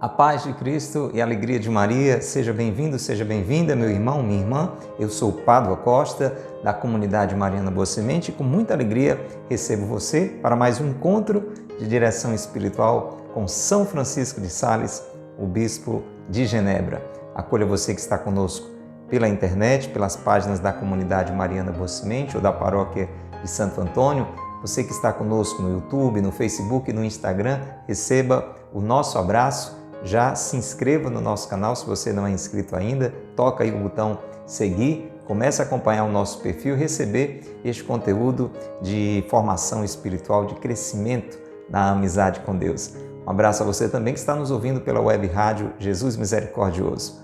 A paz de Cristo e a alegria de Maria, seja bem-vindo, seja bem-vinda, meu irmão, minha irmã. Eu sou Pádua Costa, da comunidade Mariana Boa Semente, e com muita alegria recebo você para mais um encontro de direção espiritual com São Francisco de Sales, o Bispo de Genebra. Acolha você que está conosco pela internet, pelas páginas da comunidade Mariana Boa Semente ou da paróquia de Santo Antônio. Você que está conosco no YouTube, no Facebook e no Instagram, receba o nosso abraço. Já se inscreva no nosso canal se você não é inscrito ainda, toca aí o botão seguir, comece a acompanhar o nosso perfil e receber este conteúdo de formação espiritual, de crescimento na amizade com Deus. Um abraço a você também que está nos ouvindo pela web rádio Jesus Misericordioso.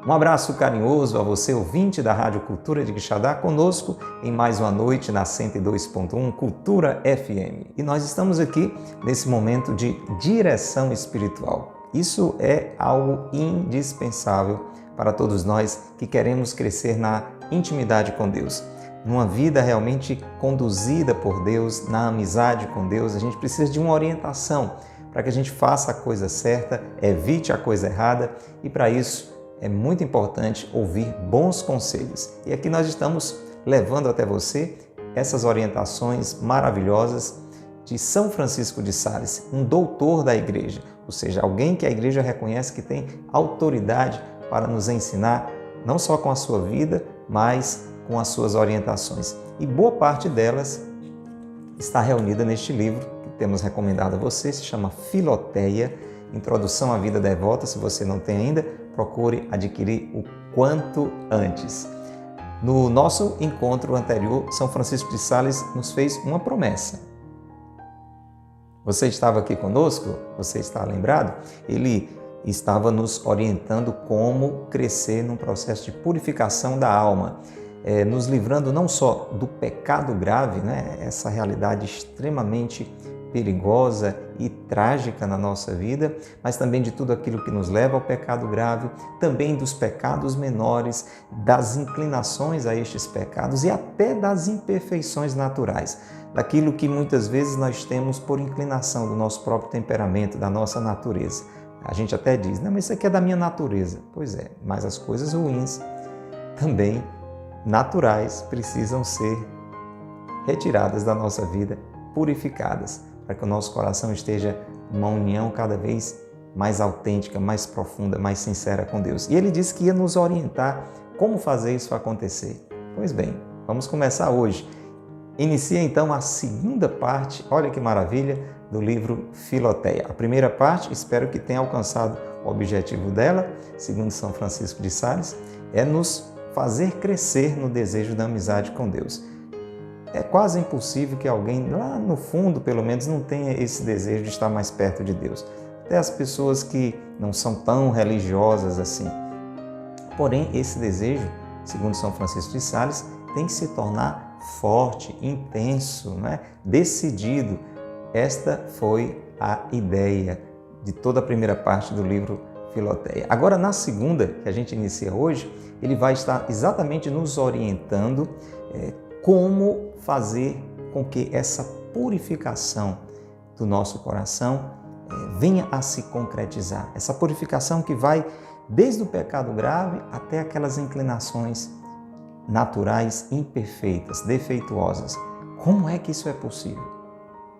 Um abraço carinhoso a você, ouvinte da Rádio Cultura de Quixadá, conosco em mais uma noite na 102.1 Cultura FM. E nós estamos aqui nesse momento de direção espiritual. Isso é algo indispensável para todos nós que queremos crescer na intimidade com Deus. Numa vida realmente conduzida por Deus, na amizade com Deus, a gente precisa de uma orientação para que a gente faça a coisa certa, evite a coisa errada, e para isso é muito importante ouvir bons conselhos. E aqui nós estamos levando até você essas orientações maravilhosas de São Francisco de Sales, um doutor da Igreja, ou seja, alguém que a Igreja reconhece que tem autoridade para nos ensinar, não só com a sua vida, mas com as suas orientações. E boa parte delas está reunida neste livro que temos recomendado a você, se chama Filoteia, Introdução à Vida Devota. Se você não tem ainda, procure adquirir o quanto antes. No nosso encontro anterior, São Francisco de Sales nos fez uma promessa. Você estava aqui conosco? Você está lembrado? Ele estava nos orientando como crescer num processo de purificação da alma, nos livrando não só do pecado grave, né? Essa realidade extremamente perigosa e trágica na nossa vida, mas também de tudo aquilo que nos leva ao pecado grave, também dos pecados menores, das inclinações a estes pecados e até das imperfeições naturais, daquilo que muitas vezes nós temos por inclinação do nosso próprio temperamento, da nossa natureza. A gente até diz, não, mas isso aqui é da minha natureza. Pois é, mas as coisas ruins, também naturais, precisam ser retiradas da nossa vida, purificadas, para que o nosso coração esteja numa união cada vez mais autêntica, mais profunda, mais sincera com Deus. E ele disse que ia nos orientar como fazer isso acontecer. Pois bem, vamos começar hoje. Inicia então a segunda parte, olha que maravilha, do livro Filoteia. A primeira parte, espero que tenha alcançado o objetivo dela, segundo São Francisco de Sales, é nos fazer crescer no desejo da amizade com Deus. É quase impossível que alguém lá no fundo, pelo menos, não tenha esse desejo de estar mais perto de Deus. Até as pessoas que não são tão religiosas assim. Porém, esse desejo, segundo São Francisco de Sales, tem que se tornar forte, intenso, né? Decidido. Esta foi a ideia de toda a primeira parte do livro Filoteia. Agora, na segunda, que a gente inicia hoje, ele vai estar exatamente nos orientando como fazer com que essa purificação do nosso coração venha a se concretizar. Essa purificação que vai desde o pecado grave até aquelas inclinações naturais, imperfeitas, defeituosas. Como é que isso é possível?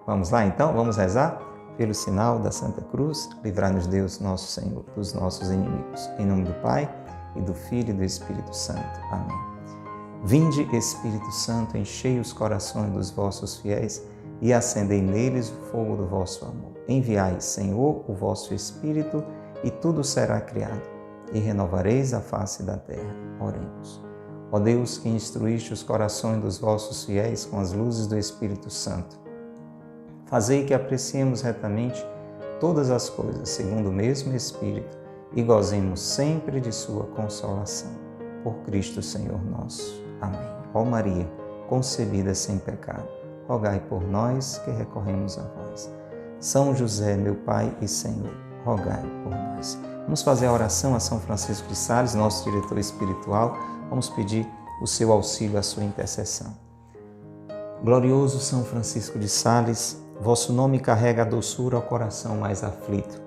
Vamos lá então? Vamos rezar? Pelo sinal da Santa Cruz, livrai-nos Deus, nosso Senhor, dos nossos inimigos. Em nome do Pai, e do Filho e do Espírito Santo. Amém. Vinde, Espírito Santo, enchei os corações dos vossos fiéis e acendei neles o fogo do vosso amor. Enviai, Senhor, o vosso Espírito, e tudo será criado, e renovareis a face da terra. Oremos. Ó Deus, que instruíste os corações dos vossos fiéis com as luzes do Espírito Santo, fazei que apreciemos retamente todas as coisas, segundo o mesmo Espírito, e gozemos sempre de sua consolação. Por Cristo Senhor nosso. Amém. Ó Maria, concebida sem pecado, rogai por nós que recorremos a vós. São José, meu Pai e Senhor, rogai por nós. Vamos fazer a oração a São Francisco de Sales, nosso diretor espiritual. Vamos pedir o seu auxílio, a sua intercessão. Glorioso São Francisco de Sales, vosso nome carrega a doçura ao coração mais aflito.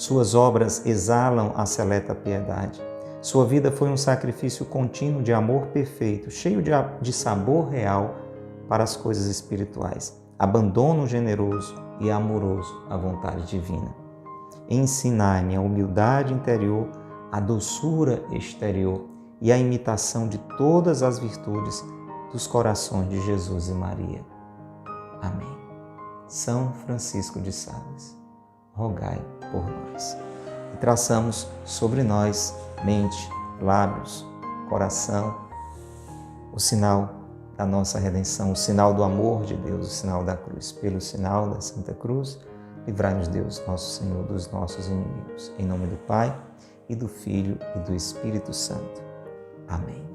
Suas obras exalam a seleta piedade. Sua vida foi um sacrifício contínuo de amor perfeito, cheio de sabor real para as coisas espirituais. Abandono generoso e amoroso à vontade divina. Ensinai-me a humildade interior, a doçura exterior e a imitação de todas as virtudes dos corações de Jesus e Maria. Amém. São Francisco de Sales, rogai por nós. E traçamos sobre nós mente, lábios, coração, o sinal da nossa redenção, o sinal do amor de Deus, o sinal da cruz. Pelo sinal da Santa Cruz, livrai-nos Deus, nosso Senhor, dos nossos inimigos. Em nome do Pai, e do Filho, e do Espírito Santo. Amém.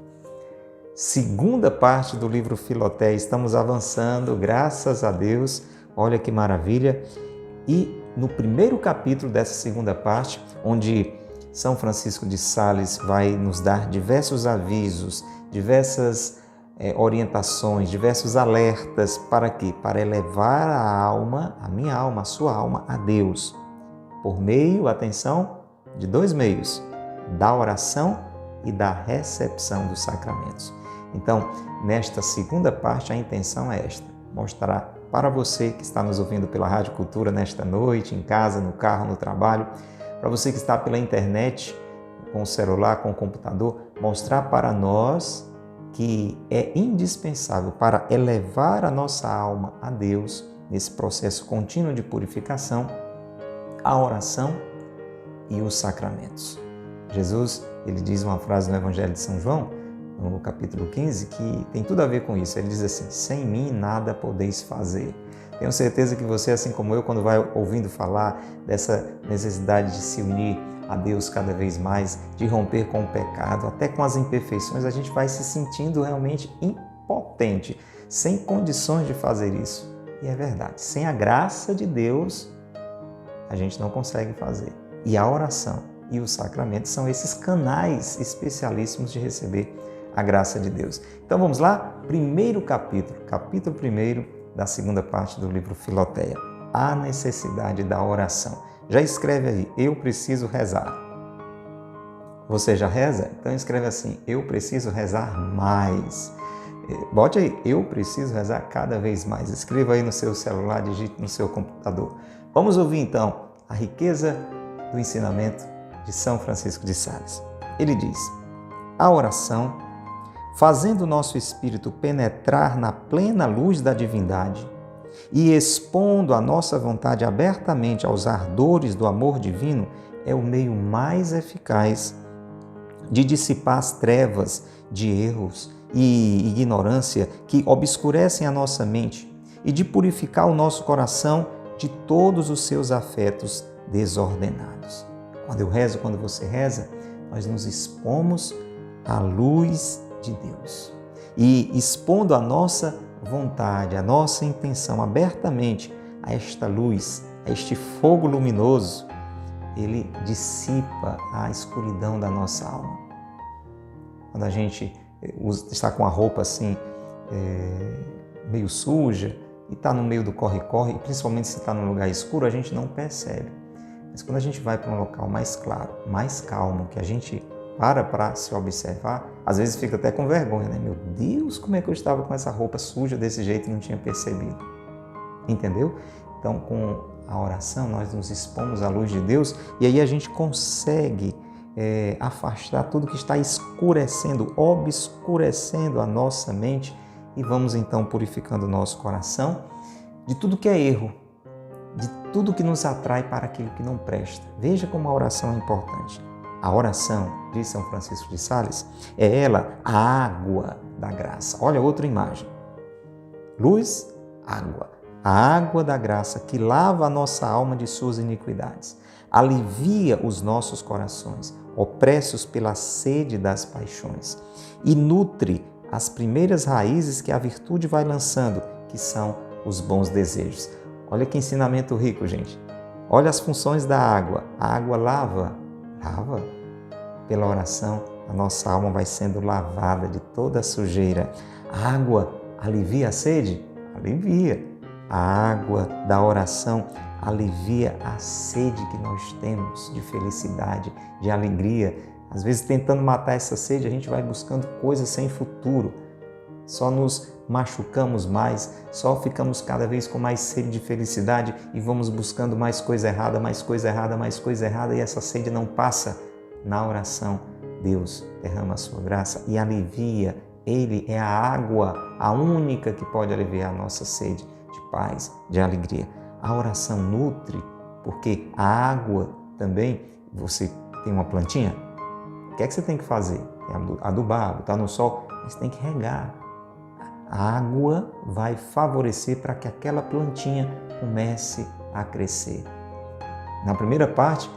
Segunda parte do livro Filoteia. Estamos avançando, graças a Deus. Olha que maravilha. E no primeiro capítulo dessa segunda parte, onde São Francisco de Sales vai nos dar diversos avisos, diversas orientações, diversos alertas. Para quê? Para elevar a alma, a minha alma, a sua alma, a Deus. Por meio, atenção, de dois meios, da oração e da recepção dos sacramentos. Então, nesta segunda parte, a intenção é esta: mostrar para você que está nos ouvindo pela Rádio Cultura nesta noite, em casa, no carro, no trabalho, para você que está pela internet, com o celular, com o computador, mostrar para nós que é indispensável para elevar a nossa alma a Deus, nesse processo contínuo de purificação, a oração e os sacramentos. Jesus, ele diz uma frase no Evangelho de São João, no capítulo 15, que tem tudo a ver com isso. Ele diz assim: sem mim nada podeis fazer. Tenho certeza que você, assim como eu, quando vai ouvindo falar dessa necessidade de se unir a Deus cada vez mais, de romper com o pecado, até com as imperfeições, a gente vai se sentindo realmente impotente, sem condições de fazer isso. E é verdade, sem a graça de Deus, a gente não consegue fazer. E a oração e os sacramentos são esses canais especialíssimos de receber a graça de Deus. Então vamos lá? Primeiro capítulo 1 da segunda parte do livro Filoteia. A necessidade da oração. Já escreve aí: eu preciso rezar. Você já reza? Então escreve assim: eu preciso rezar mais. Bote aí: eu preciso rezar cada vez mais. Escreva aí no seu celular, digite no seu computador. Vamos ouvir então a riqueza do ensinamento de São Francisco de Sales. Ele diz: a oração, fazendo o nosso espírito penetrar na plena luz da divindade e expondo a nossa vontade abertamente aos ardores do amor divino, é o meio mais eficaz de dissipar as trevas de erros e ignorância que obscurecem a nossa mente e de purificar o nosso coração de todos os seus afetos desordenados. Quando eu rezo, quando você reza, nós nos expomos à luz de Deus. E expondo a nossa vontade, a nossa intenção abertamente a esta luz, a este fogo luminoso, ele dissipa a escuridão da nossa alma. Quando a gente está com a roupa assim, meio suja, e está no meio do corre-corre, e principalmente se está num lugar escuro, a gente não percebe. Mas quando a gente vai para um local mais claro, mais calmo, que a gente para se observar, às vezes fica até com vergonha, né? Meu Deus, como é que eu estava com essa roupa suja desse jeito e não tinha percebido? Entendeu? Então, com a oração, nós nos expomos à luz de Deus e aí a gente consegue afastar tudo que está escurecendo, obscurecendo a nossa mente, e vamos então purificando o nosso coração de tudo que é erro, de tudo que nos atrai para aquilo que não presta. Veja como a oração é importante. A oração, diz São Francisco de Sales, é ela a água da graça. Olha outra imagem. Luz, água. A água da graça que lava a nossa alma de suas iniquidades, alivia os nossos corações, opressos pela sede das paixões, e nutre as primeiras raízes que a virtude vai lançando, que são os bons desejos. Olha que ensinamento rico, gente. Olha as funções da água. A água lava. Pela oração, a nossa alma vai sendo lavada de toda a sujeira. A água alivia a sede? Alivia. A água da oração alivia a sede que nós temos de felicidade, de alegria. Às vezes, tentando matar essa sede, a gente vai buscando coisas sem futuro. Só nos machucamos mais, só ficamos cada vez com mais sede de felicidade e vamos buscando mais coisa errada, mais coisa errada, mais coisa errada, e essa sede não passa. Na oração, Deus derrama a sua graça e alivia. Ele é a água, a única que pode aliviar a nossa sede de paz, de alegria. A oração nutre, porque a água também, você tem uma plantinha, o que é que você tem que fazer? Adubar, botar no sol, mas tem que regar. A água vai favorecer para que aquela plantinha comece a crescer. Na primeira parte,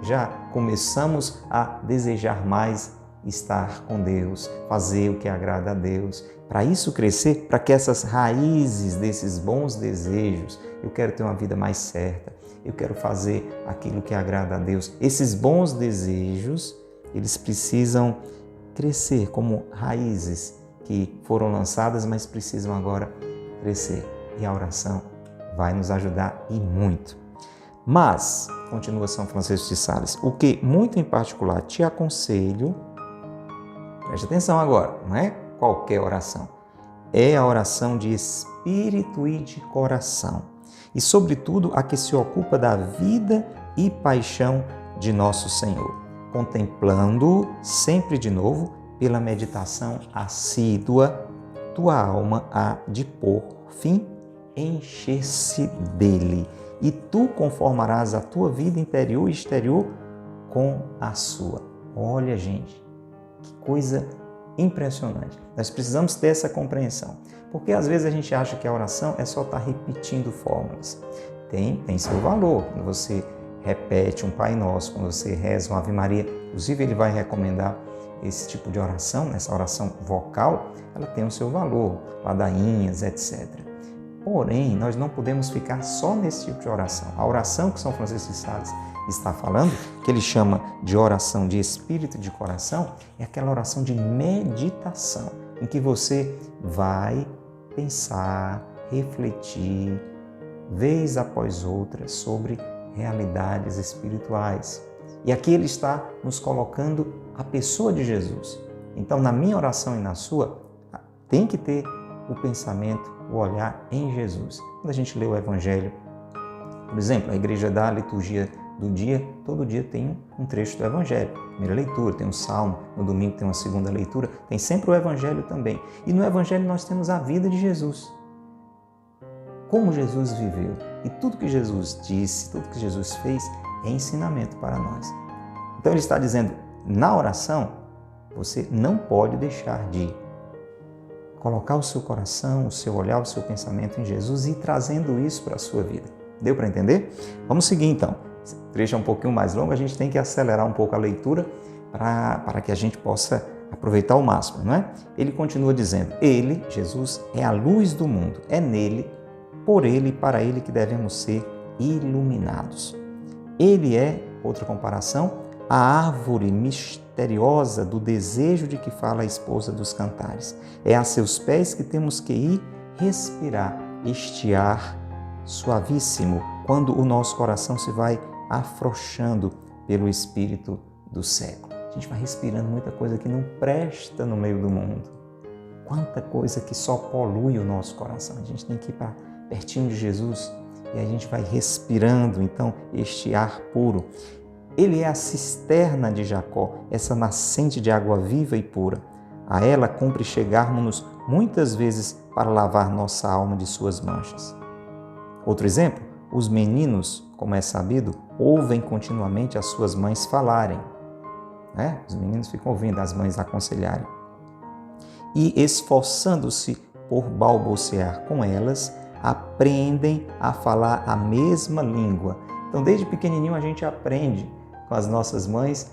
já começamos a desejar mais estar com Deus, fazer o que agrada a Deus. Para isso crescer, para que essas raízes desses bons desejos, eu quero ter uma vida mais certa, eu quero fazer aquilo que agrada a Deus. Esses bons desejos, eles precisam crescer como raízes que foram lançadas, mas precisam agora crescer. E a oração vai nos ajudar e muito. Mas, continua São Francisco de Sales, o que muito em particular te aconselho, preste atenção agora, não é qualquer oração, é a oração de espírito e de coração. E, sobretudo, a que se ocupa da vida e paixão de nosso Senhor, contemplando sempre de novo, pela meditação assídua, tua alma há de por fim encher-se dele, e tu conformarás a tua vida interior e exterior com a sua. Olha, gente, que coisa impressionante. Nós precisamos ter essa compreensão, porque às vezes a gente acha que a oração é só estar repetindo fórmulas. Tem seu valor. Quando você repete um Pai Nosso, quando você reza uma Ave Maria, inclusive ele vai recomendar esse tipo de oração, essa oração vocal, ela tem o seu valor, ladainhas, etc. Porém, nós não podemos ficar só nesse tipo de oração. A oração que São Francisco de Sales está falando, que ele chama de oração de espírito e de coração, é aquela oração de meditação, em que você vai pensar, refletir, vez após outra, sobre realidades espirituais. E aqui ele está nos colocando a pessoa de Jesus. Então, na minha oração e na sua, tem que ter o pensamento, o olhar em Jesus. Quando a gente lê o Evangelho, por exemplo, a igreja da liturgia do dia, todo dia tem um trecho do Evangelho. Primeira leitura, tem um salmo, no domingo tem uma segunda leitura, tem sempre o Evangelho também. E no Evangelho nós temos a vida de Jesus. Como Jesus viveu. E tudo que Jesus disse, tudo que Jesus fez é ensinamento para nós. Então ele está dizendo, na oração, você não pode deixar de colocar o seu coração, o seu olhar, o seu pensamento em Jesus e ir trazendo isso para a sua vida. Deu para entender? Vamos seguir então. Esse trecho é um pouquinho mais longo, a gente tem que acelerar um pouco a leitura para que a gente possa aproveitar ao máximo, não é? Ele continua dizendo, ele, Jesus, é a luz do mundo, é nele, por ele e para ele que devemos ser iluminados. Ele é, outra comparação, a árvore misteriosa do desejo de que fala a esposa dos cantares. É a seus pés que temos que ir respirar este ar suavíssimo, quando o nosso coração se vai afrouxando pelo espírito do século. A gente vai respirando muita coisa que não presta no meio do mundo. Quanta coisa que só polui o nosso coração. A gente tem que ir para pertinho de Jesus e a gente vai respirando, então, este ar puro. Ele é a cisterna de Jacó, essa nascente de água viva e pura. A ela cumpre chegarmos muitas vezes para lavar nossa alma de suas manchas. Outro exemplo, os meninos, como é sabido, ouvem continuamente as suas mães falarem. Os meninos ficam ouvindo as mães aconselharem. E esforçando-se por balbuciar com elas, aprendem a falar a mesma língua. Então, desde pequenininho a gente aprende com as nossas mães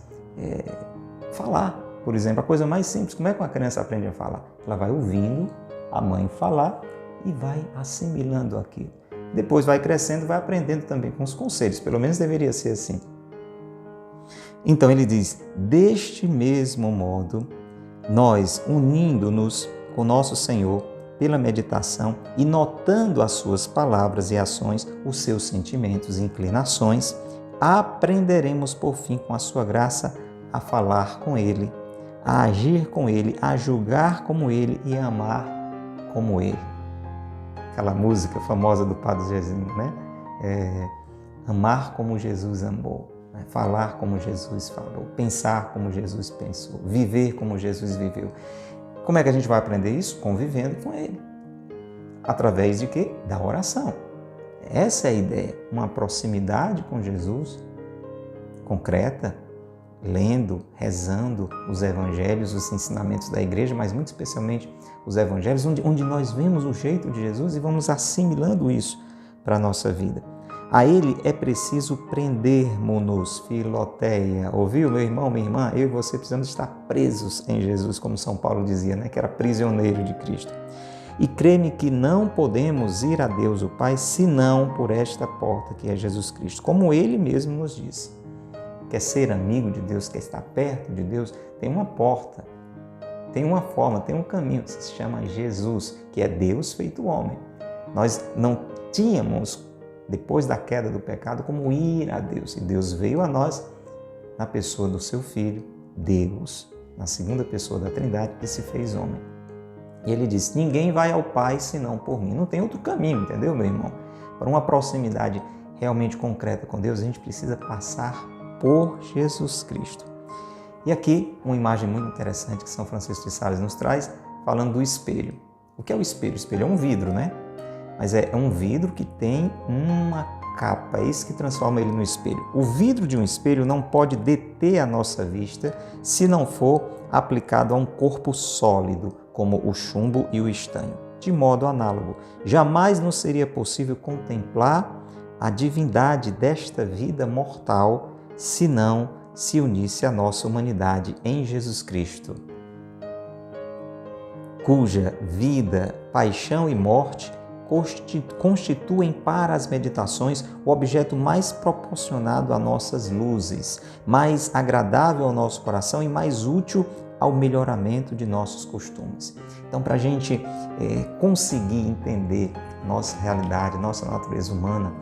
falar. Por exemplo, a coisa mais simples, como é que uma criança aprende a falar? Ela vai ouvindo a mãe falar e vai assimilando aquilo. Depois vai crescendo, vai aprendendo também com os conselhos, pelo menos deveria ser assim. Então ele diz, deste mesmo modo, nós, unindo-nos com nosso Senhor, pela meditação e notando as suas palavras e ações, os seus sentimentos e inclinações, aprenderemos por fim, com a sua graça, a falar com Ele, a agir com Ele, a julgar como Ele e a amar como Ele. Aquela música famosa do Padre Zezinho, né? Amar como Jesus amou, né? Falar como Jesus falou, pensar como Jesus pensou, viver como Jesus viveu. Como é que a gente vai aprender isso? Convivendo com Ele. Através de quê? Da oração. Essa é a ideia, uma proximidade com Jesus concreta, lendo, rezando os evangelhos, os ensinamentos da igreja, mas muito especialmente os evangelhos, onde nós vemos o jeito de Jesus e vamos assimilando isso para a nossa vida. A Ele é preciso prendermos-nos, filoteia. Ouviu, meu irmão, minha irmã? Eu e você precisamos estar presos em Jesus, como São Paulo dizia, né? Que era prisioneiro de Cristo. E crê-me que não podemos ir a Deus o Pai senão por esta porta que é Jesus Cristo, como Ele mesmo nos disse. Quer ser amigo de Deus, quer estar perto de Deus, tem uma porta, tem uma forma, tem um caminho, que se chama Jesus, que é Deus feito homem. Nós não tínhamos, depois da queda do pecado, como ir a Deus. E Deus veio a nós na pessoa do seu Filho, Deus, na segunda pessoa da Trindade, que se fez homem. E Ele disse, ninguém vai ao Pai senão por mim. Não tem outro caminho, entendeu, meu irmão? Para uma proximidade realmente concreta com Deus, a gente precisa passar por Jesus Cristo. E aqui, uma imagem muito interessante que São Francisco de Sales nos traz, falando do espelho. O que é o espelho? O espelho é um vidro, né? Mas é um vidro que tem uma capa, é isso que transforma ele no espelho. O vidro de um espelho não pode deter a nossa vista se não for aplicado a um corpo sólido, como o chumbo e o estanho. De modo análogo, jamais nos seria possível contemplar a divindade desta vida mortal se não se unisse à nossa humanidade em Jesus Cristo, cuja vida, paixão e morte constituem para as meditações o objeto mais proporcionado a nossas luzes, mais agradável ao nosso coração e mais útil ao melhoramento de nossos costumes. Então, para a gente conseguir entender nossa realidade, nossa natureza humana,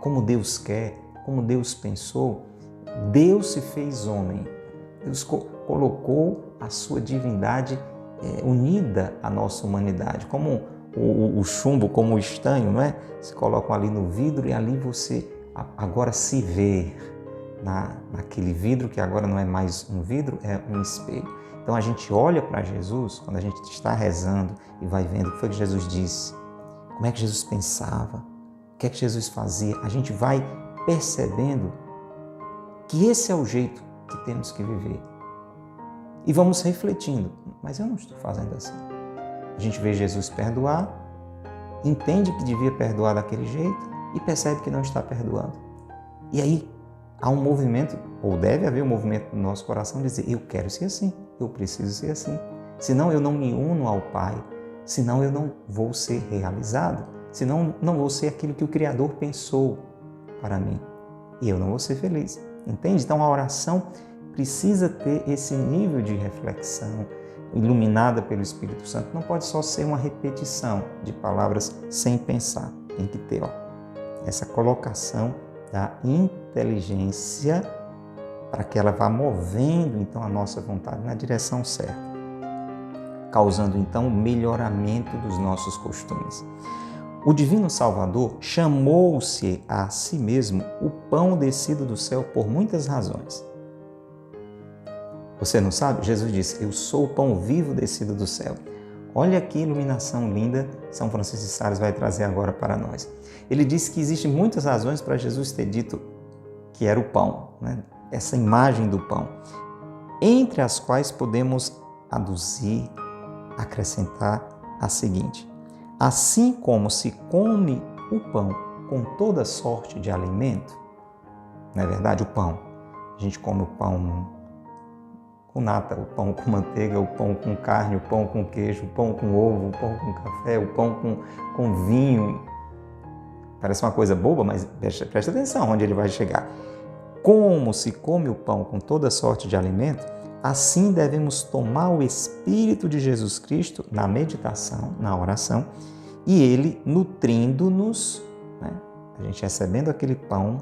como Deus quer, como Deus pensou, Deus se fez homem. Deus colocou a sua divindade unida à nossa humanidade, como o chumbo, como o estanho, não é? Se colocam ali no vidro e ali você agora se vê naquele vidro que agora não é mais um vidro, é um espelho. Então a gente olha para Jesus, quando a gente está rezando e vai vendo o que foi que Jesus disse, como é que Jesus pensava, o que é que Jesus fazia, a gente vai percebendo que esse é o jeito que temos que viver. E vamos refletindo, mas eu não estou fazendo assim. A gente vê Jesus perdoar, entende que devia perdoar daquele jeito e percebe que não está perdoando. E aí há um movimento, ou deve haver um movimento no nosso coração de dizer, eu quero ser assim, eu preciso ser assim. Senão eu não me uno ao Pai, senão eu não vou ser realizado, senão não vou ser aquilo que o Criador pensou para mim. E eu não vou ser feliz. Entende? Então a oração precisa ter esse nível de reflexão iluminada pelo Espírito Santo. Não pode só ser uma repetição de palavras sem pensar. Tem que ter essa colocação da inteligência para que ela vá movendo então a nossa vontade na direção certa, causando então o melhoramento dos nossos costumes. O Divino Salvador chamou-se a si mesmo o pão descido do céu por muitas razões. Você não sabe? Jesus disse, eu sou o pão vivo descido do céu. Olha que iluminação linda São Francisco de Sales vai trazer agora para nós. Ele disse que existem muitas razões para Jesus ter dito que era o pão, né? Essa imagem do pão, entre as quais podemos aduzir, acrescentar a seguinte: assim como se come o pão com toda sorte de alimento, não é verdade? O pão, a gente come o pão com nata, o pão com manteiga, o pão com carne, o pão com queijo, o pão com ovo, o pão com café, o pão com vinho. Parece uma coisa boba, mas presta atenção onde ele vai chegar. Como se come o pão com toda sorte de alimento, assim devemos tomar o Espírito de Jesus Cristo na meditação, na oração, e Ele nutrindo-nos, né? A gente recebendo aquele pão,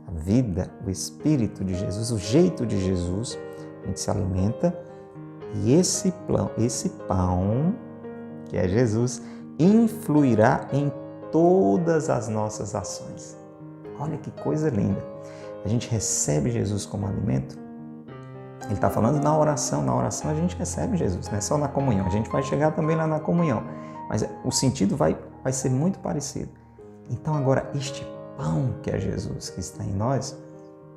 a vida, o Espírito de Jesus, o jeito de Jesus, a gente se alimenta e esse pão, que é Jesus, influirá em todas as nossas ações. Olha que coisa linda! A gente recebe Jesus como alimento. Ele está falando na oração a gente recebe Jesus, não é só na comunhão. A gente vai chegar também lá na comunhão, mas o sentido vai ser muito parecido. Então agora, este pão que é Jesus, que está em nós,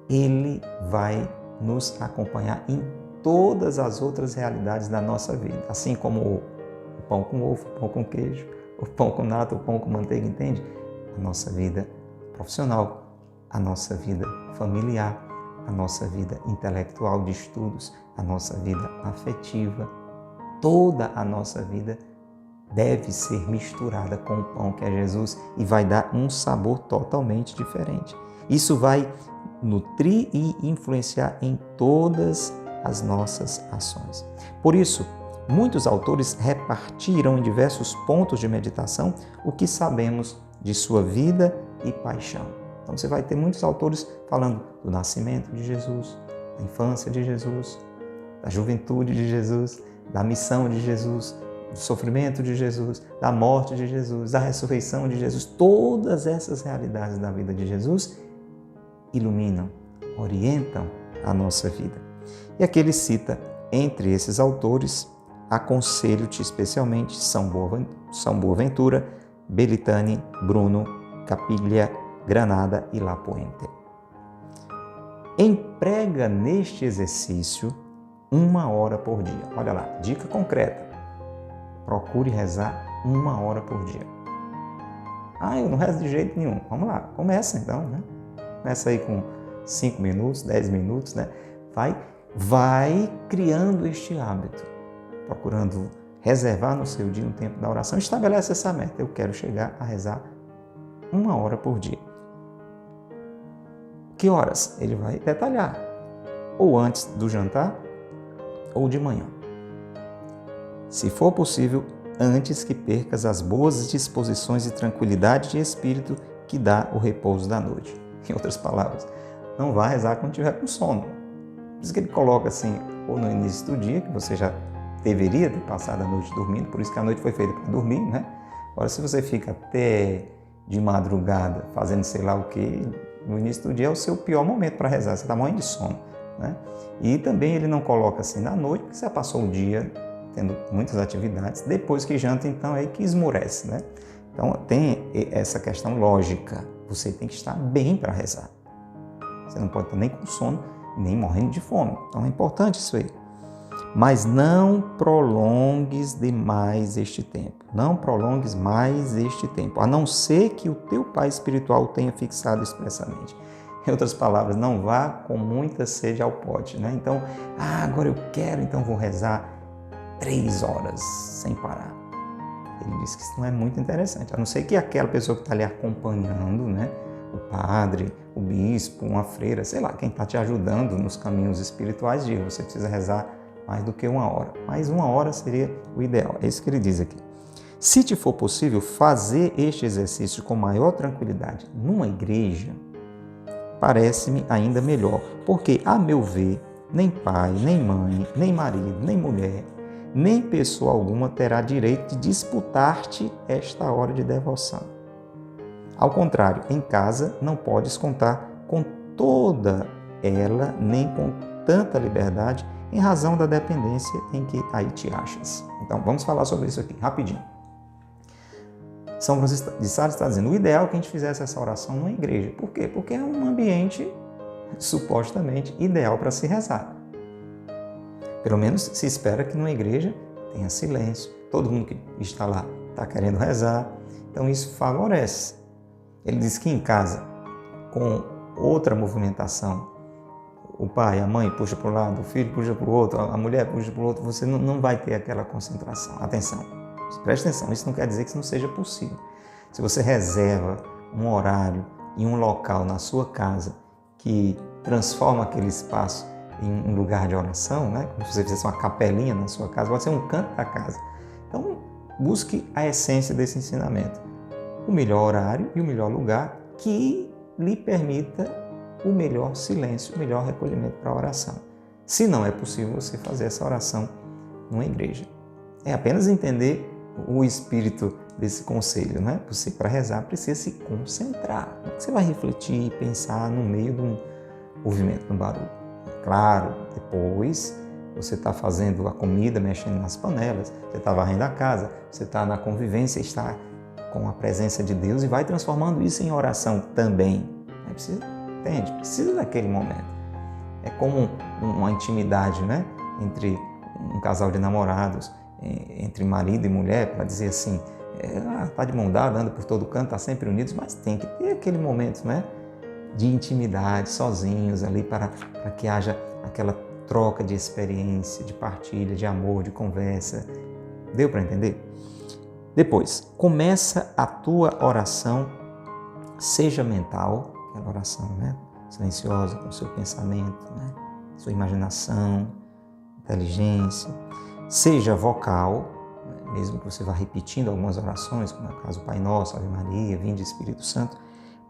ele vai nos acompanhar em todas as outras realidades da nossa vida. Assim como o pão com ovo, o pão com queijo, o pão com nata, o pão com manteiga, entende? A nossa vida profissional, a nossa vida familiar, a nossa vida intelectual de estudos, a nossa vida afetiva, toda a nossa vida deve ser misturada com o pão que é Jesus e vai dar um sabor totalmente diferente. Isso vai nutrir e influenciar em todas as nossas ações. Por isso, muitos autores repartiram em diversos pontos de meditação o que sabemos de sua vida e paixão. Então você vai ter muitos autores falando do nascimento de Jesus, da infância de Jesus, da juventude de Jesus, da missão de Jesus, do sofrimento de Jesus, da morte de Jesus, da ressurreição de Jesus. Todas essas realidades da vida de Jesus iluminam, orientam a nossa vida. E aqui ele cita, entre esses autores, aconselho-te especialmente São Boaventura, Belitani, Bruno, Capiglia, Granada e La Puente. Emprega neste exercício 1 hora por dia. Olha lá, dica concreta. Procure rezar 1 hora por dia. Eu não rezo de jeito nenhum. Vamos lá, começa então, né? Começa aí com 5 minutos, 10 minutos, né? Vai criando este hábito, procurando reservar no seu dia um tempo da oração. Estabelece essa meta. Eu quero chegar a rezar 1 hora por dia. Que horas? Ele vai detalhar. Ou antes do jantar, ou de manhã. Se for possível, antes que percas as boas disposições e tranquilidade de espírito que dá o repouso da noite. Em outras palavras, não vá rezar quando tiver com sono. Por isso que ele coloca assim, ou no início do dia, que você já deveria ter passado a noite dormindo, por isso que a noite foi feita para dormir, né? Agora, se você fica até de madrugada fazendo sei lá o que, no início do dia é o seu pior momento para rezar, você está morrendo de sono, né? E também ele não coloca assim na noite, porque você já passou o dia tendo muitas atividades, depois que janta, então, é que esmorece, né? Então, tem essa questão lógica, você tem que estar bem para rezar. Você não pode estar nem com sono, nem morrendo de fome. Então, é importante isso aí. Mas não prolongues demais este tempo. Não prolongues mais este tempo, a não ser que o teu pai espiritual tenha fixado expressamente. Em outras palavras, não vá com muita sede ao pote, né? Então, agora eu quero, então vou rezar 3 horas sem parar. Ele diz que isso não é muito interessante, a não ser que aquela pessoa que está ali acompanhando, né? O padre, o bispo, uma freira, sei lá, quem está te ajudando nos caminhos espirituais, diga, você precisa rezar mais do que 1 hora. Mas 1 hora seria o ideal, é isso que ele diz aqui. Se te for possível fazer este exercício com maior tranquilidade numa igreja, parece-me ainda melhor, porque, a meu ver, nem pai, nem mãe, nem marido, nem mulher, nem pessoa alguma terá direito de disputar-te esta hora de devoção. Ao contrário, em casa não podes contar com toda ela, nem com tanta liberdade, em razão da dependência em que aí te achas. Então, vamos falar sobre isso aqui, rapidinho. São Francisco de Sales está dizendo, o ideal é que a gente fizesse essa oração numa igreja. Por quê? Porque é um ambiente supostamente ideal para se rezar. Pelo menos se espera que numa igreja tenha silêncio, todo mundo que está lá está querendo rezar, então isso favorece. Ele diz que em casa, com outra movimentação, o pai, a mãe puxa para um lado, o filho puxa para o outro, a mulher puxa para o outro, você não vai ter aquela concentração. Atenção, preste atenção, isso não quer dizer que isso não seja possível. Se você reserva um horário e um local na sua casa que transforma aquele espaço em um lugar de oração, né? Como se você fizesse uma capelinha na sua casa, pode ser um canto da casa. Então, busque a essência desse ensinamento. O melhor horário e o melhor lugar que lhe permita o melhor silêncio, o melhor recolhimento para a oração. Se não é possível você fazer essa oração numa igreja. É apenas entender o espírito desse conselho, né? Você, para rezar, precisa se concentrar. Você vai refletir e pensar no meio de um movimento, de um barulho. Claro, depois você está fazendo a comida, mexendo nas panelas, você está varrendo a casa, você está na convivência, está com a presença de Deus e vai transformando isso em oração também. Entende? Precisa daquele momento. É como uma intimidade, né? Entre um casal de namorados, entre marido e mulher, para dizer assim, está de mão dada, anda por todo canto, está sempre unidos, mas tem que ter aquele momento, né? De intimidade, sozinhos ali, para que haja aquela troca de experiência, de partilha, de amor, de conversa. Deu para entender? Depois, começa a tua oração, seja mental, aquela oração, né? Silenciosa, com o seu pensamento, né? Sua imaginação, inteligência, seja vocal, mesmo que você vá repetindo algumas orações, como é o caso do Pai Nosso, Ave Maria, Vinde Espírito Santo,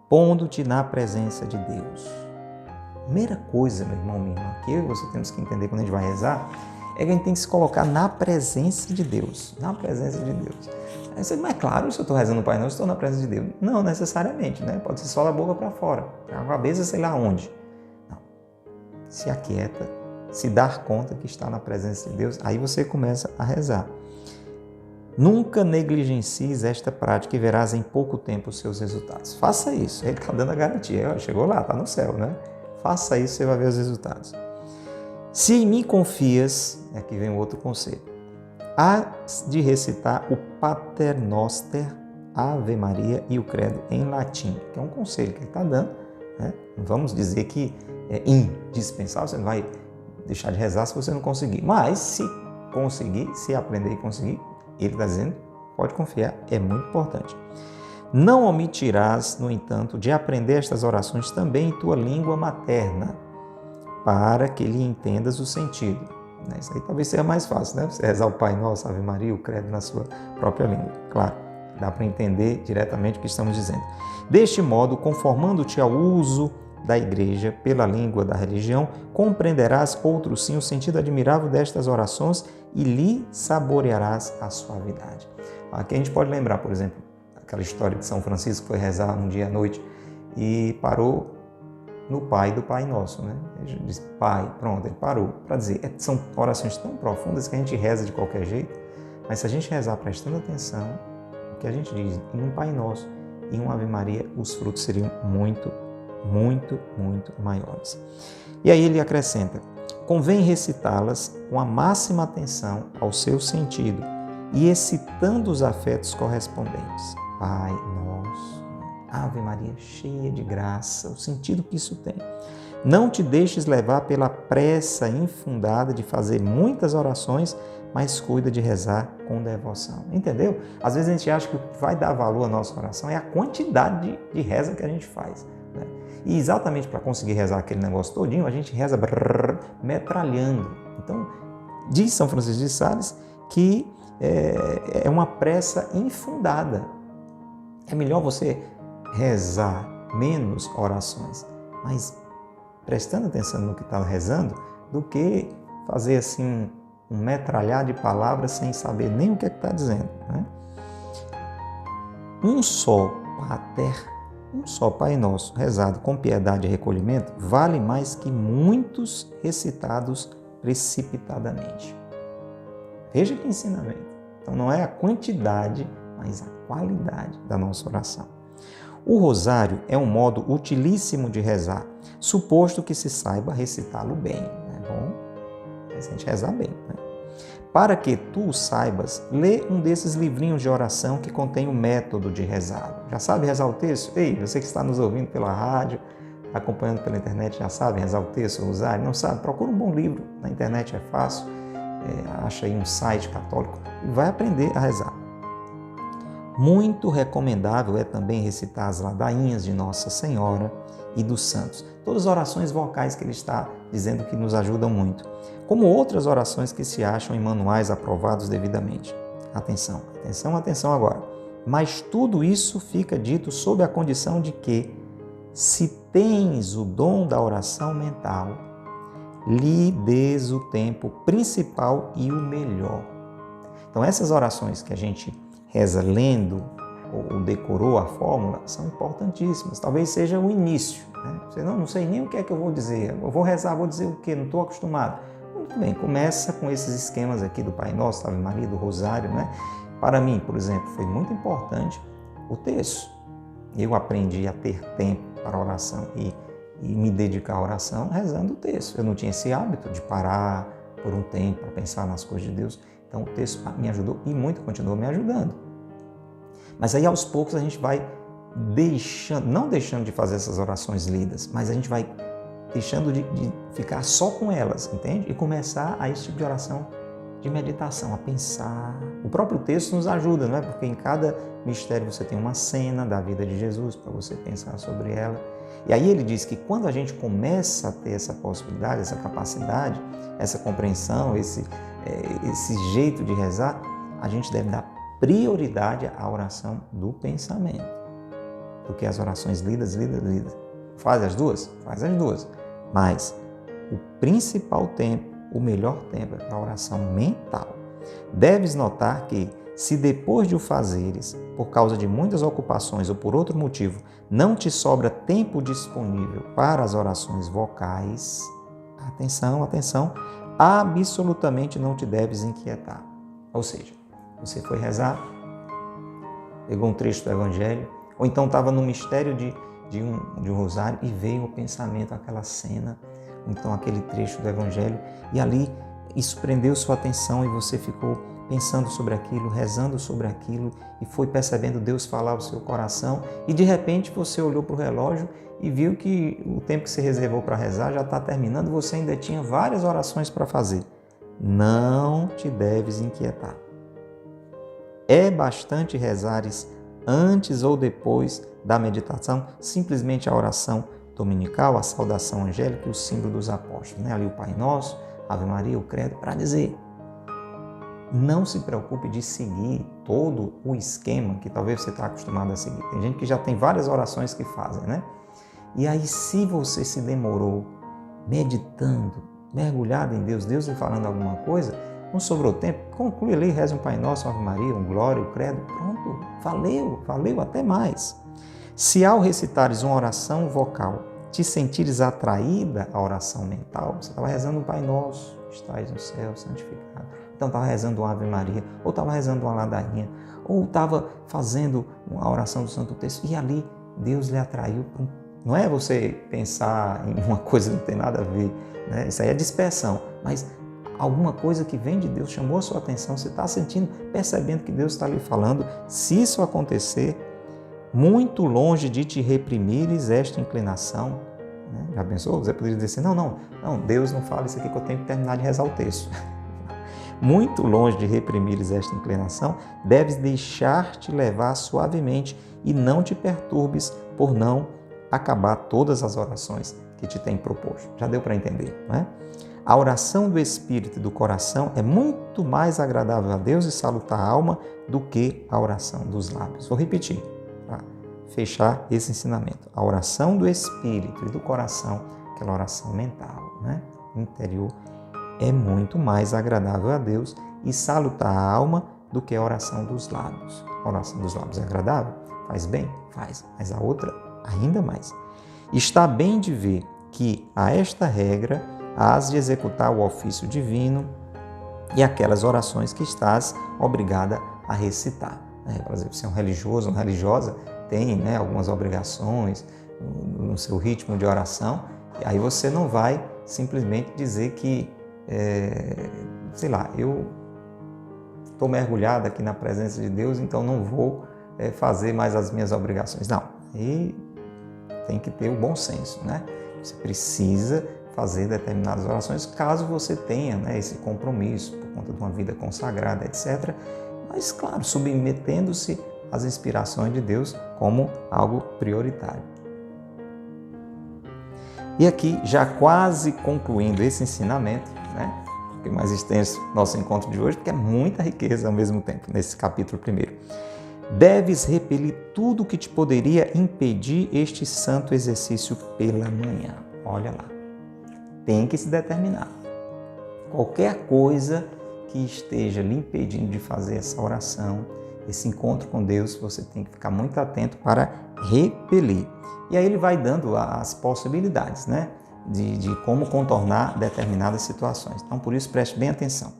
pondo-te na presença de Deus. Primeira coisa, meu irmão, minha irmã, que eu e você temos que entender quando a gente vai rezar, é que a gente tem que se colocar na presença de Deus. Na presença de Deus. Aí você, mas é claro, se eu estou rezando o Pai Nosso, estou na presença de Deus. Não necessariamente, né? Pode ser só da boca para fora, a cabeça sei lá onde. Não. Se aquieta, se dar conta que está na presença de Deus, aí você começa a rezar. Nunca negligencies esta prática e verás em pouco tempo os seus resultados. Faça isso, ele está dando a garantia. Chegou lá, está no céu, né? Faça isso, você vai ver os resultados. Se em mim confias, aqui vem um outro conselho, há de recitar o Pater Noster, Ave Maria e o Credo em latim, que é um conselho que ele está dando, né? Não vamos dizer que é indispensável, você não vai deixar de rezar se você não conseguir, mas se conseguir, se aprender e conseguir, ele está dizendo, pode confiar, é muito importante. Não omitirás, no entanto, de aprender estas orações também em tua língua materna, para que lhe entendas o sentido. Isso aí talvez seja mais fácil, né? Você rezar o Pai Nosso, Ave Maria, o Credo na sua própria língua. Claro, dá para entender diretamente o que estamos dizendo. Deste modo, conformando-te ao uso da igreja pela língua da religião, compreenderás outro sim o sentido admirável destas orações e lhe saborearás a suavidade. Aqui a gente pode lembrar, por exemplo, aquela história de São Francisco que foi rezar um dia à noite e parou no Pai do Pai Nosso, né? Ele disse, Pai, pronto, ele parou para dizer, são orações tão profundas que a gente reza de qualquer jeito, mas se a gente rezar prestando atenção, o que a gente diz em um Pai Nosso e em uma Ave Maria, os frutos seriam muito, muito, muito maiores. E aí ele acrescenta, convém recitá-las com a máxima atenção ao seu sentido e excitando os afetos correspondentes. Pai Nosso, Ave Maria cheia de graça, o sentido que isso tem. Não te deixes levar pela pressa infundada de fazer muitas orações, mas cuida de rezar com devoção. Entendeu? Às vezes a gente acha que o que vai dar valor à nossa oração é a quantidade de reza que a gente faz, né? E exatamente para conseguir rezar aquele negócio todinho, a gente reza metralhando. Então, diz São Francisco de Sales que é uma pressa infundada. É melhor você rezar menos orações, mas prestando atenção no que está rezando, do que fazer assim um metralhar de palavras sem saber nem o que está dizendo, né? Um só Pater, um só Pai Nosso, rezado com piedade e recolhimento, vale mais que muitos recitados precipitadamente. Veja que ensinamento. Então não é a quantidade, mas a qualidade da nossa oração. O rosário é um modo utilíssimo de rezar, suposto que se saiba recitá-lo bem. É bom a gente rezar bem, né? Para que tu o saibas, lê um desses livrinhos de oração que contém o método de rezá-lo. Já sabe rezar o texto? Ei, você que está nos ouvindo pela rádio, acompanhando pela internet, já sabe rezar o texto, o rosário? Não sabe? Procura um bom livro. Na internet é fácil. Acha aí um site católico e vai aprender a rezar. Muito recomendável é também recitar as ladainhas de Nossa Senhora e dos santos. Todas as orações vocais que ele está dizendo que nos ajudam muito. Como outras orações que se acham em manuais aprovados devidamente. Atenção, atenção, atenção agora. Mas tudo isso fica dito sob a condição de que, se tens o dom da oração mental, lhe des o tempo principal e o melhor. Então essas orações que a gente reza lendo ou decorou a fórmula são importantíssimas. Talvez seja o início. Né? Você não sei nem o que é que eu vou dizer. Eu vou rezar, vou dizer o quê? Não estou acostumado. Muito bem, começa com esses esquemas aqui do Pai Nosso, Ave Maria, do Rosário. Né? Para mim, por exemplo, foi muito importante o terço. Eu aprendi a ter tempo para a oração e me dedicar à oração rezando o terço. Eu não tinha esse hábito de parar por um tempo para pensar nas coisas de Deus. Então o texto me ajudou e muito continua me ajudando. Mas aí aos poucos a gente vai não deixando de fazer essas orações lidas, mas a gente vai deixando de ficar só com elas, entende? E começar a esse tipo de oração de meditação, a pensar. O próprio texto nos ajuda, não é? Porque em cada mistério você tem uma cena da vida de Jesus para você pensar sobre ela. E aí ele diz que quando a gente começa a ter essa possibilidade, essa capacidade, essa compreensão, esse jeito de rezar, a gente deve dar prioridade à oração do pensamento. Porque as orações lidas. Faz as duas? Faz as duas. Mas o principal tempo, o melhor tempo é para a oração mental. Deves notar que, se depois de o fazeres, por causa de muitas ocupações ou por outro motivo, não te sobra tempo disponível para as orações vocais, atenção, atenção, absolutamente não te deves inquietar. Ou seja, você foi rezar, pegou um trecho do Evangelho, ou então estava no mistério de um rosário e veio o pensamento, aquela cena, então aquele trecho do Evangelho, e ali isso prendeu sua atenção e você ficou pensando sobre aquilo, rezando sobre aquilo e foi percebendo Deus falar ao seu coração e de repente você olhou para o relógio e viu que o tempo que você reservou para rezar já está terminando, você ainda tinha várias orações para fazer. Não te deves inquietar. É bastante rezares antes ou depois da meditação, simplesmente a oração dominical, a saudação angélica e o símbolo dos apóstolos, né? Ali o Pai Nosso, Ave Maria, o Credo, para dizer. Não se preocupe de seguir todo o esquema que talvez você está acostumado a seguir. Tem gente que já tem várias orações que fazem, né? E aí, se você se demorou meditando, mergulhado em Deus, Deus lhe falando alguma coisa, não sobrou tempo, conclui ali, reza um Pai Nosso, Ave Maria, um Glória, o Credo, pronto, valeu até mais. Se ao recitares uma oração vocal, te sentires atraída à oração mental, você estava rezando um Pai Nosso, que estás no céu, santificado. Então estava rezando uma Ave Maria, ou estava rezando uma ladainha, ou estava fazendo uma oração do Santo Terço, e ali Deus lhe atraiu. Não é você pensar em uma coisa que não tem nada a ver, né? Isso aí é dispersão, mas alguma coisa que vem de Deus chamou a sua atenção, você está sentindo, percebendo que Deus está lhe falando. Se isso acontecer, muito longe de te reprimires esta inclinação, né? Já pensou? Você poderia dizer assim, não, Deus não fala isso aqui que eu tenho que terminar de rezar o texto. Muito longe de reprimires esta inclinação, deves deixar-te levar suavemente e não te perturbes por não acabar todas as orações que te tem proposto. Já deu para entender, não é? A oração do espírito e do coração é muito mais agradável a Deus e salutar a alma do que a oração dos lábios. Vou repetir para fechar esse ensinamento. A oração do espírito e do coração, aquela oração mental, né, interior, é muito mais agradável a Deus e salutar a alma do que a oração dos lábios. A oração dos lábios é agradável? Faz bem? Faz. Mas a outra, ainda mais. Está bem de ver que a esta regra hás de executar o ofício divino e aquelas orações que estás obrigada a recitar. Por exemplo, se é um religioso, uma religiosa, tem, né, algumas obrigações no seu ritmo de oração, e aí você não vai simplesmente dizer que eu estou mergulhado aqui na presença de Deus, então não vou fazer mais as minhas obrigações. Não, e tem que ter o bom senso, né? Você precisa fazer determinadas orações, caso você tenha, né, esse compromisso, por conta de uma vida consagrada, etc. Mas, claro, submetendo-se as inspirações de Deus como algo prioritário. E aqui, já quase concluindo esse ensinamento, né? Fiquei mais extenso nosso encontro de hoje, porque é muita riqueza ao mesmo tempo, nesse capítulo 1. Deves repelir tudo que te poderia impedir este santo exercício pela manhã. Olha lá, tem que se determinar. Qualquer coisa que esteja lhe impedindo de fazer essa oração, esse encontro com Deus, você tem que ficar muito atento para repelir. E aí ele vai dando as possibilidades, né? De como contornar determinadas situações. Então, por isso, preste bem atenção.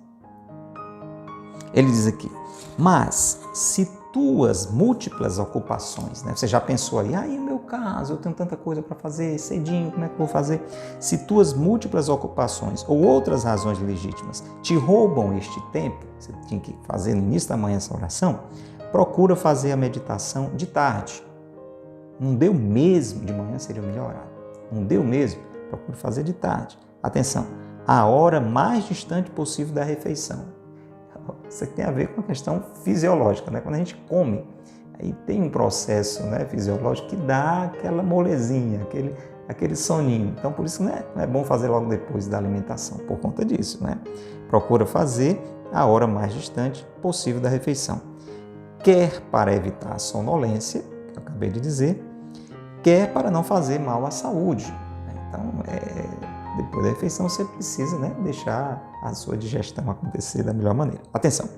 Ele diz aqui, mas se tuas múltiplas ocupações, né? Você já pensou aí, no meu caso, eu tenho tanta coisa para fazer, cedinho, como é que eu vou fazer? Se tuas múltiplas ocupações ou outras razões legítimas te roubam este tempo, você tinha que fazer no início da manhã essa oração, procura fazer a meditação de tarde. Não deu mesmo, de manhã seria o melhor horário. Não deu mesmo, procure fazer de tarde. Atenção, a hora mais distante possível da refeição. Isso tem a ver com a questão fisiológica, né? Quando a gente come, aí tem um processo, né, fisiológico que dá aquela molezinha, aquele soninho. Então, por isso não é bom fazer logo depois da alimentação, por conta disso, né? Procura fazer a hora mais distante possível da refeição. Quer para evitar a sonolência, que eu acabei de dizer, quer para não fazer mal à saúde. Então, depois da refeição, você precisa, né, deixar a sua digestão acontecer da melhor maneira. Atenção!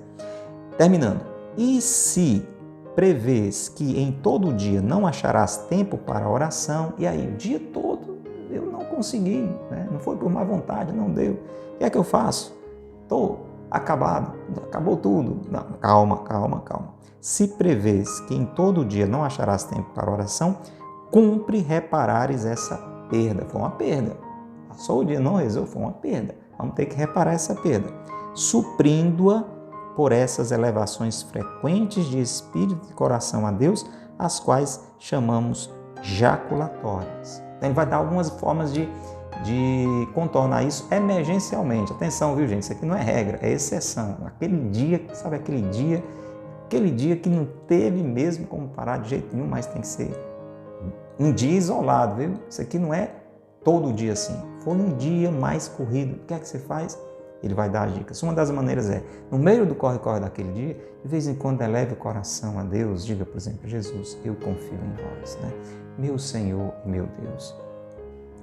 Terminando. E se prevês que em todo o dia não acharás tempo para a oração, e aí o dia todo eu não consegui, né? Não foi por má vontade, não deu. O que é que eu faço? Estou acabado, acabou tudo. Não, calma. Se prevês que em todo o dia não acharás tempo para a oração, cumpre reparares essa perda. Foi uma perda. Passou o dia, não rezou, foi uma perda. Vamos ter que reparar essa perda, suprindo-a por essas elevações frequentes de espírito e coração a Deus, as quais chamamos jaculatórias. Então, ele vai dar algumas formas de contornar isso emergencialmente. Atenção, viu, gente? Isso aqui não é regra, é exceção. Aquele dia, sabe aquele dia que não teve mesmo como parar de jeito nenhum, mas tem que ser um dia isolado, viu? Isso aqui não é todo dia assim. Foi um dia mais corrido. O que é que você faz? Ele vai dar as dicas. Uma das maneiras é, no meio do corre-corre daquele dia, de vez em quando eleve o coração a Deus, diga, por exemplo, Jesus, eu confio em vós, né? Meu Senhor e meu Deus,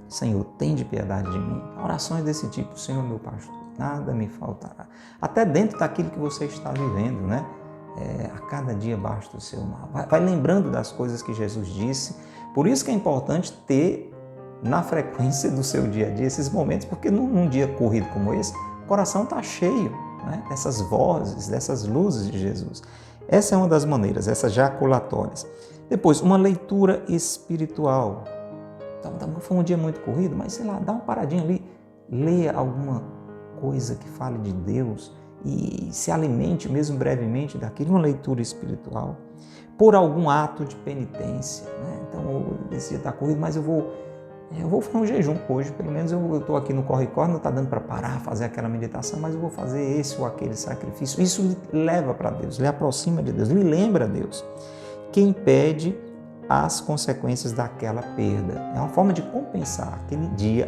Senhor, tende piedade de mim. Orações desse tipo, Senhor, meu pastor, nada me faltará. Até dentro daquilo que você está vivendo, né? A cada dia basta o seu mal. Vai lembrando das coisas que Jesus disse. Por isso que é importante ter na frequência do seu dia a dia esses momentos, porque num dia corrido como esse, o coração está cheio, né, dessas vozes, dessas luzes de Jesus. Essa é uma das maneiras, essas jaculatórias. Depois, uma leitura espiritual. Então, foi um dia muito corrido, mas sei lá, dá uma paradinha ali, leia alguma coisa que fale de Deus e se alimente mesmo brevemente daquilo, uma leitura espiritual. Por algum ato de penitência, né? Então, esse dia está corrido, mas eu vou fazer um jejum hoje, pelo menos eu estou aqui no corre-corre, não está dando para parar, fazer aquela meditação, mas eu vou fazer esse ou aquele sacrifício. Isso lhe leva para Deus, lhe aproxima de Deus, lhe lembra a Deus, que impede as consequências daquela perda. É uma forma de compensar aquele dia,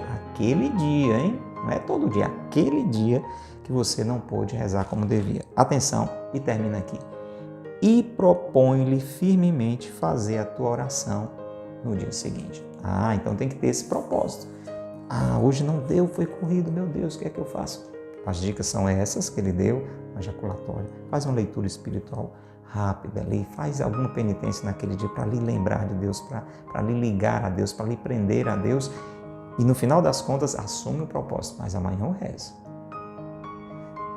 hein? Não é todo dia, aquele dia que você não pôde rezar como devia. Atenção, e termina aqui. E propõe-lhe firmemente fazer a tua oração no dia seguinte. Então tem que ter esse propósito. Hoje não deu, foi corrido, meu Deus, o que é que eu faço? As dicas são essas que ele deu, uma jaculatória. Faz uma leitura espiritual rápida ali, faz alguma penitência naquele dia para lhe lembrar de Deus, para lhe ligar a Deus, para lhe prender a Deus. E no final das contas, assume o propósito, mas amanhã eu rezo.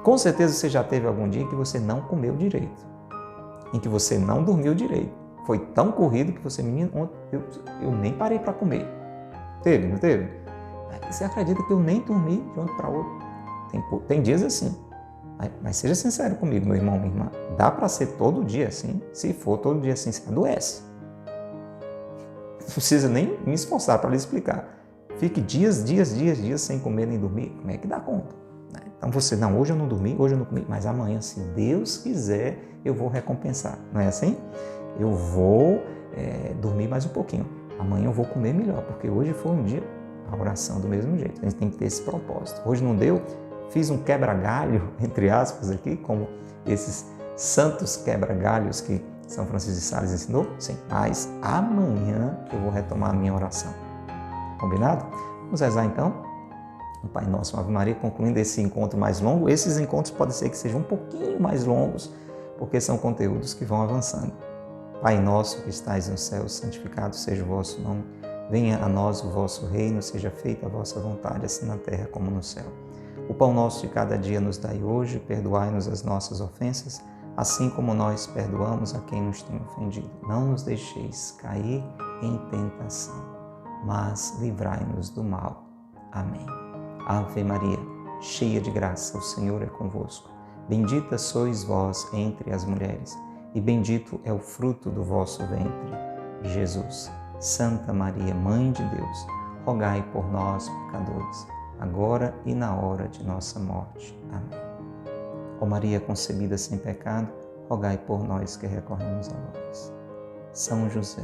Com certeza você já teve algum dia em que você não comeu direito, em que você não dormiu direito. Foi tão corrido que você, menino, ontem eu nem parei para comer. Teve, não teve? Você acredita que eu nem dormi de ontem para hoje? Tem dias assim. Mas seja sincero comigo, meu irmão, minha irmã. Dá para ser todo dia assim? Se for todo dia assim, você adoece. Não precisa nem me esforçar para lhe explicar. Fique dias sem comer nem dormir. Como é que dá conta? Então você, não, hoje eu não dormi, hoje eu não comi, mas amanhã, se Deus quiser, eu vou recompensar. Não é assim? eu vou dormir mais um pouquinho. Amanhã eu vou comer melhor, porque hoje foi um dia, a oração do mesmo jeito. A gente tem que ter esse propósito. Hoje não deu, fiz um quebra-galho, entre aspas, aqui, como esses santos quebra-galhos que São Francisco de Sales ensinou. Sim, mas amanhã eu vou retomar a minha oração. Combinado? Vamos rezar então? O Pai Nosso, Ave Maria, concluindo esse encontro mais longo. Esses encontros podem ser que sejam um pouquinho mais longos, porque são conteúdos que vão avançando. Pai nosso que estais no céu, santificado seja o vosso nome. Venha a nós o vosso reino, seja feita a vossa vontade, assim na terra como no céu. O pão nosso de cada dia nos dai hoje, perdoai-nos as nossas ofensas, assim como nós perdoamos a quem nos tem ofendido. Não nos deixeis cair em tentação, mas livrai-nos do mal. Amém. Ave Maria, cheia de graça, o Senhor é convosco. Bendita sois vós entre as mulheres, e bendito é o fruto do vosso ventre, Jesus. Santa Maria, Mãe de Deus, rogai por nós, pecadores, agora e na hora de nossa morte. Amém. Ó Maria concebida sem pecado, rogai por nós que recorremos a vós. São José,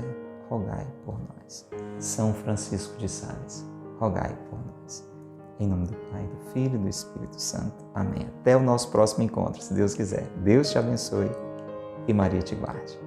rogai por nós. São Francisco de Sales, rogai por nós. Em nome do Pai, do Filho e do Espírito Santo. Amém. Até o nosso próximo encontro, se Deus quiser. Deus te abençoe e Maria te guarde.